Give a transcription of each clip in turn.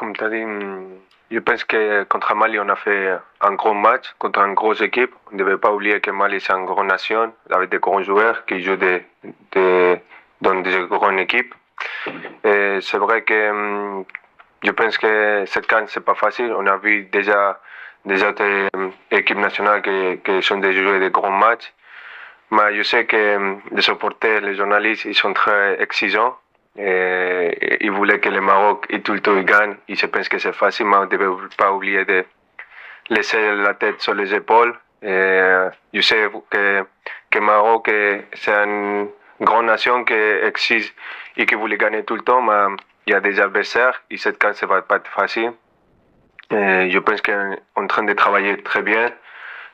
comme tu as dit, je pense que contre Mali, on a fait un gros match contre une grosse équipe. On ne devait pas oublier que Mali, c'est une grande nation avec des grands joueurs qui jouent dans des grandes équipes. Et c'est vrai que je pense que cette CAN, c'est pas facile. On a vu déjà des autres équipes nationales qui sont déjà jouées des grands matchs. Mais je sais que les supporters, les journalistes, ils sont très exigeants. Et ils voulaient que le Maroc et tout le temps gagne. Ils se pensent que c'est facile, mais on ne devait pas oublier de laisser la tête sur les épaules. Et je sais que Maroc, c'est une grande nation qui exige et qui voulait gagner tout le temps, mais il y a des adversaires et cette CAN, ça ne va pas être facile. Et je pense qu'on est en train de travailler très bien.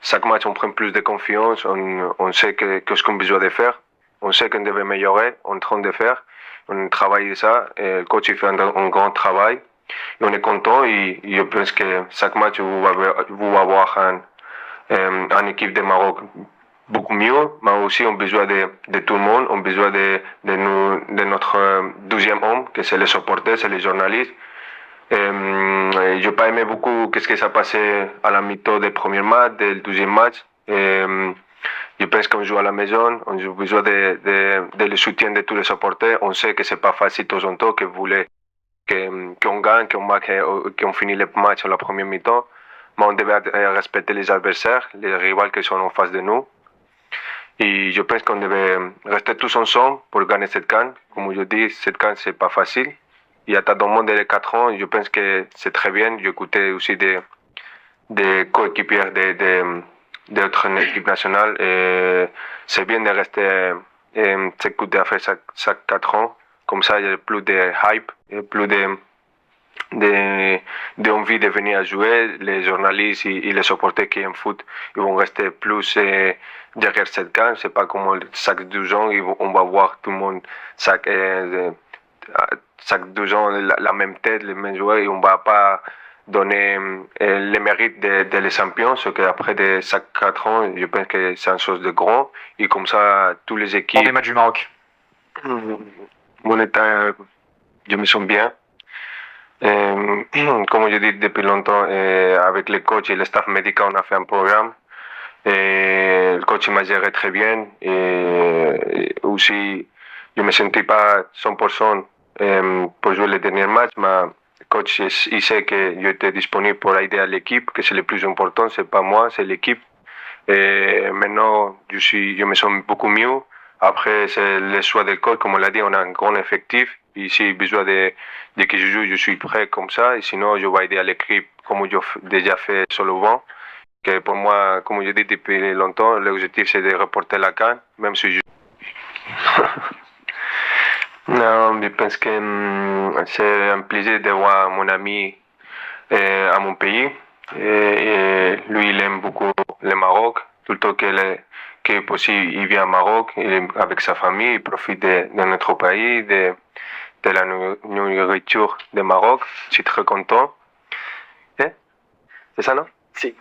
Chaque match, on prend plus de confiance, on sait ce qu'on a besoin de faire, on sait qu'on devait améliorer, on est en train de faire, on travaille ça, et le coach il fait un grand travail, et on est content, et je pense que chaque match, vous allez avoir une équipe de Maroc beaucoup mieux, mais aussi on a besoin de tout le monde, on a besoin de notre deuxième homme, que c'est les supporters, c'est les journalistes. Je n'ai pas aimé beaucoup ce qui s'est passé à la mi-temps du premier match, du deuxième match. Je pense qu'on joue à la maison, on a besoin de le soutien de tous les supporters. On sait que ce n'est pas facile de temps en temps, que vous voulez qu'on gagne, qu'on finisse le match à la première mi-temps. Mais on devait respecter les adversaires, les rivaux qui sont en face de nous. Et je pense qu'on devait rester tous ensemble pour gagner cette CAN. Comme je dis, cette CAN, ce n'est pas facile. Il y a dans le monde de 4 ans, je pense que c'est très bien. J'ai écouté aussi des coéquipiers d'autres équipes nationales. Et c'est bien de rester s'écouter après chaque 4 ans. Comme ça, il y a plus de hype, il y a plus d'envie de venir jouer. Les journalistes et les supporters qui aiment foot, ils vont rester plus derrière cette CAN. C'est pas comme chaque 2 ans, on va voir tout le monde chaque 2 ans la même tête, les mêmes joueurs, et on ne va pas donner le mérite de les champions, ce qu'après chaque 4 ans, je pense que c'est une chose de grand, et comme ça, toutes les équipes... Dans les matchs du Maroc. Mon état, je me sens bien. Comme je dis depuis longtemps, avec les coachs et le staff médical, on a fait un programme. Et le coach m'a géré très bien. Et aussi, je ne me sentais pas 100% pour jouer le dernier match, mais le coach il sait que j'étais disponible pour aider à l'équipe, que c'est le plus important, c'est pas moi, c'est l'équipe. Et maintenant, je me sens beaucoup mieux. Après, c'est le choix du coach, comme on l'a dit, on a un grand effectif. Ici, besoin de que je joue, je suis prêt comme ça. Et sinon, je vais aider à l'équipe, comme j'ai déjà fait sur le vent. Que pour moi, comme je dis depuis longtemps, l'objectif c'est de reporter la CAN, même si je... Non, je pense que c'est un plaisir de voir mon ami à mon pays. Et lui, il aime beaucoup le Maroc. Tout le temps qu'il est possible, il vient au Maroc avec sa famille, il profite de notre pays, de la nourriture du Maroc. Je suis très content. C'est ça, non? Si.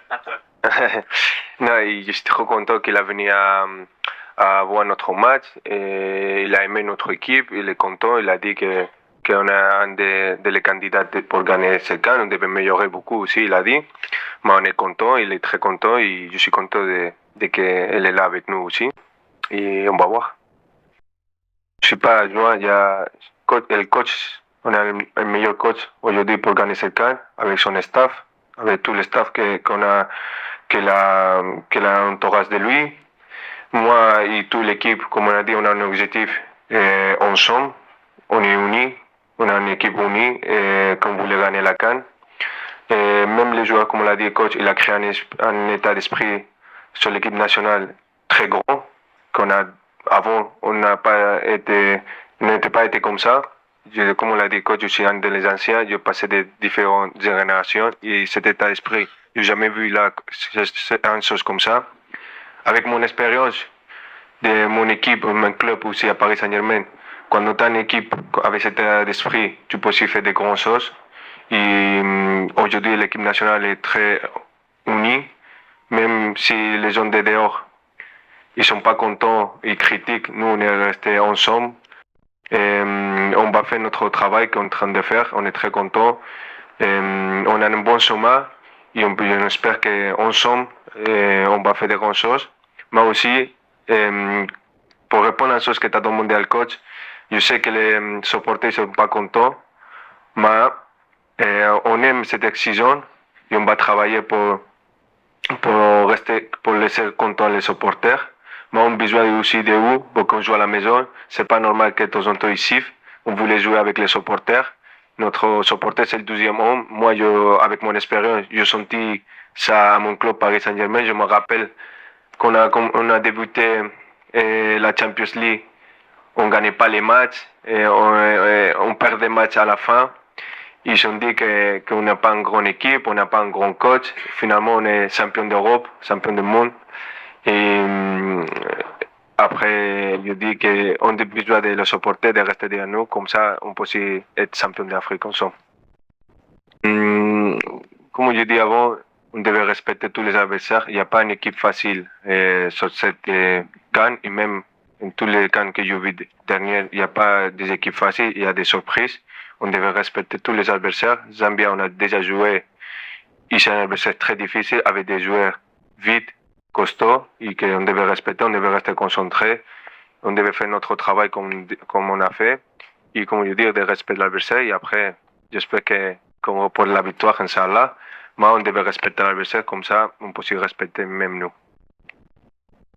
Non, je suis trop content qu'il a venu à voir notre match. Et il a aimé notre équipe, il est content, il a dit qu'on est un des candidats pour gagner ce CAN, on devait améliorer beaucoup aussi, il a dit. Mais on est content, il est très content et je suis content de qu'elle est là avec nous aussi. Et on va voir. Je sais pas, il y a le coach, on a le meilleur coach aujourd'hui pour gagner ce CAN avec son staff, avec tout le staff qu'on a, qu'elle a entourage de lui. Moi et toute l'équipe, comme on a dit, on a un objectif ensemble, on est unis, on a une équipe unie qu'on voulait gagner la CAN. Et même les joueurs, comme on l'a dit, le coach, il a créé un état d'esprit sur l'équipe nationale très grand, avant, on n'était pas été comme ça. Comme on l'a dit, coach, je suis un des anciens, j'ai passé de différentes générations et cet état d'esprit, je n'ai jamais vu là une chose comme ça. Avec mon expérience de mon équipe, mon club aussi à Paris Saint-Germain, quand tu as une équipe avec cet état d'esprit, tu peux aussi faire de grandes choses. Et aujourd'hui, l'équipe nationale est très unie, même si les gens de dehors, ils sont pas contents, ils critiquent, nous on est restés ensemble. Et on va faire notre travail qu'on est en train de faire, on est très contents. On a un bon sommet et on espère qu'ensemble, on va faire de grandes choses. Mais aussi, pour répondre à la chose que tu as demandé au coach, je sais que les supporters ne sont pas contents, mais on aime cette exigence et on va travailler pour laisser contents les supporters. Mais on a besoin aussi de vous pour qu'on joue à la maison. C'est pas normal que de temps en temps ils sifflent. On voulait jouer avec les supporters. Notre supporter, c'est le 12e homme. Moi, avec mon expérience, j'ai senti ça à mon club Paris Saint-Germain. Je me rappelle qu'on a débuté la Champions League. On ne gagnait pas les matchs. Et on perd des matchs à la fin. Ils ont dit qu'on n'a pas une grande équipe, on n'a pas un grand coach. Finalement, on est champion d'Europe, champion du monde. Et après, je dis qu'on a besoin de le supporter, de rester derrière nous. Comme ça, on peut aussi être champion d'Afrique ensemble. Comme je dis avant, on devait respecter tous les adversaires. Il n'y a pas une équipe facile sur cette CAN. Et même dans tous les CAN que j'ai vu dernière, il n'y a pas des équipes faciles, il y a des surprises. On devait respecter tous les adversaires. Zambie, on a déjà joué. C'est un adversaire très difficile avec des joueurs vite, costauds, et qu'on devait respecter, on devait rester concentré. On devait faire notre travail comme on a fait. Et comme je dis, de respecter l'adversaire. Et après, j'espère qu'on reporte la victoire, Inch'Allah. Mais on devait respecter l'adversaire, comme ça, on peut aussi respecter même nous.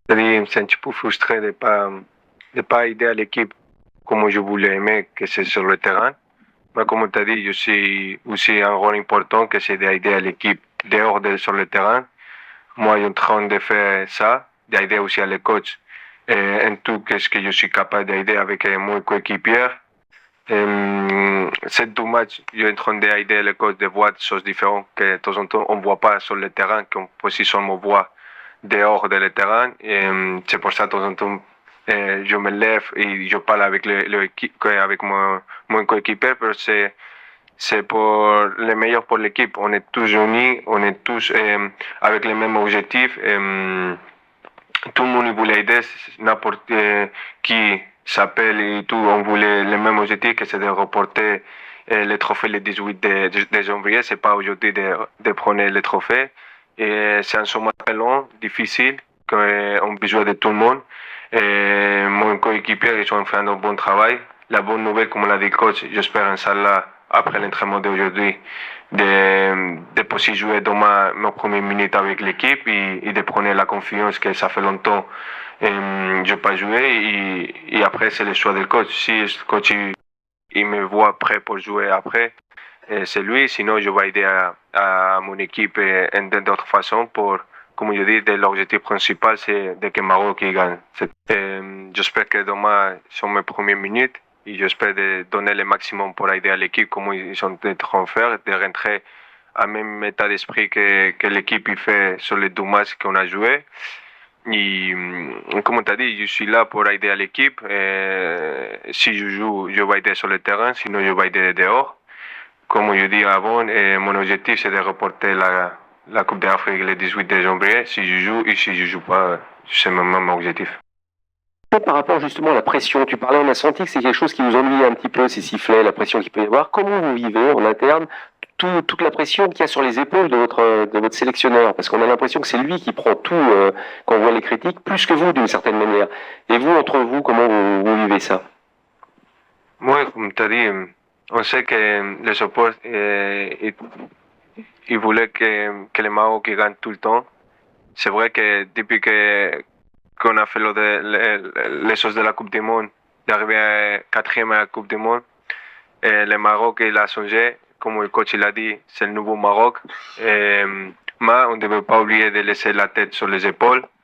C'est un petit peu frustré de pas aider à l'équipe comme je voulais aimer, que c'est sur le terrain. Mais comme tu as dit, je suis aussi un rôle important que c'est d'aider à l'équipe dehors sur le terrain. Moi, je suis en train de faire ça, d'aider aussi à les coachs en tout ce que je suis capable d'aider avec mon coéquipier. Ces 2 matchs, je suis en train d'aider les coachs de voir des choses différentes que de temps en temps on ne voit pas sur le terrain, qu'on peut aussi seulement voir dehors de le terrain. C'est pour ça de temps en temps je me lève et je parle avec avec mon coéquipier, parce que c'est pour le meilleur pour l'équipe. On est tous unis, on est tous avec les mêmes objectifs. Tout le monde voulait aider, n'importe qui s'appelle et tout, on voulait le même objectif, que c'est de reporter le trophée le 18 de janvier. C'est pas aujourd'hui de prendre le trophée. Et c'est un sommet très long, difficile, qu'on a besoin de tout le monde. Et mon coéquipier, ils ont fait un bon travail. La bonne nouvelle, comme l'a dit le coach, j'espère, Inch'Allah, après l'entraînement d'aujourd'hui, de pouvoir jouer demain mes premières minutes avec l'équipe et de prendre la confiance que ça fait longtemps je n'ai pas joué. Et après, c'est le choix du coach. Si le coach il me voit prêt pour jouer après, c'est lui. Sinon, je vais aider à mon équipe d'autres façons pour, comme je dis, l'objectif principal, c'est de que Maroc gagne. J'espère que demain sont mes premières minutes et j'espère de donner le maximum pour aider à l'équipe, comme ils sont en train de faire, de rentrer à même état d'esprit que l'équipe fait sur les 2 matchs qu'on a joués. Et comme tu as dit, je suis là pour aider à l'équipe. Si je joue, je vais aider sur le terrain, sinon je vais aider dehors. Comme je dis avant, mon objectif c'est de reporter la Coupe d'Afrique le 18 janvier. Si je joue et si je joue pas, c'est mon objectif. Par rapport justement à la pression, tu parlais, on a senti que c'est quelque chose qui vous ennuie un petit peu, ces sifflets, la pression qu'il peut y avoir. Comment vous vivez en interne toute la pression qu'il y a sur les épaules de votre sélectionneur? Parce qu'on a l'impression que c'est lui qui prend tout quand on voit les critiques, plus que vous d'une certaine manière. Et vous, entre vous, comment vous vivez ça? Moi, comme tu as dit, on sait que le support, il voulait que le Maroc gagne tout le temps. C'est vrai que depuis qu'on a fait les choses de la Coupe du Monde, d'arriver à 4e à la Coupe du Monde, le Maroc il a changé, comme le coach l'a dit, c'est le nouveau Maroc. Mais on ne devait pas oublier de laisser la tête sur les épaules.